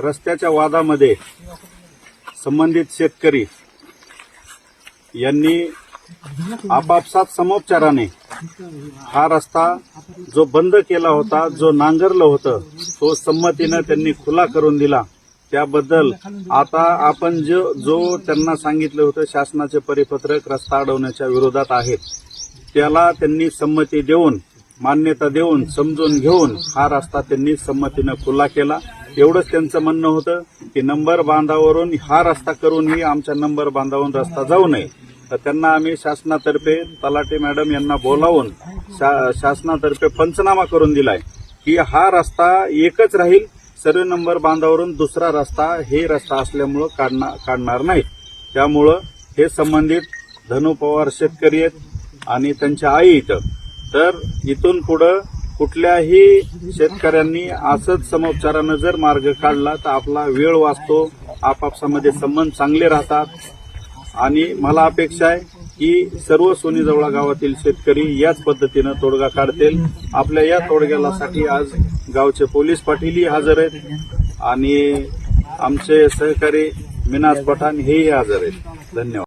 रस्त्याच्या वादामध्ये संबंधित शेतकरी यांनी आपापसात समोपचाराने हा रस्ता जो बंद केला होता, जो नांगरलं होतं, तो संमतीनं त्यांनी खुला करून दिला. त्याबद्दल आता आपण जो त्यांना सांगितलं होतं शासनाचे परिपत्रक रस्ता अडवण्याच्या विरोधात आहेत, त्याला त्यांनी संमती देऊन, मान्यता देऊन, समजून घेऊन हा रस्ता त्यांनी संमतीनं खुला केला. एवढंच त्यांचं म्हणणं होतं की नंबर बांधावरून हा रस्ता करूनही आमच्या नंबर बांधावरून रस्ता जाऊ नये. तर त्यांना आम्ही शासनातर्फे तलाठी मॅडम यांना बोलावून शासनातर्फे पंचनामा करून दिलाय की हा रस्ता एकच राहील, सर्व नंबर बांधावरून दुसरा रस्ता हे रस्ता असल्यामुळं काढणार नाही. त्यामुळं हे संबंधित धनु पवार शेतकरी आहेत आणि त्यांच्या आई इथं. तर इथून पुढं कुठल्याही शेतकऱ्यांनी असंच समोपचारानं जर मार्ग काढला तर आपला वेळ वाचतो, आपापसामध्ये संबंध चांगले राहतात. आणि मला अपेक्षा आहे की सर्व सोनीजवळा गावातील शेतकरी याच पद्धतीनं तोडगा काढतील. आपल्या या तोडग्यासाठी आज गावचे पोलीस पाटीलही हजर आहेत आणि आमचे सहकारी मिनाज पठाण हेही हजर आहेत. धन्यवाद.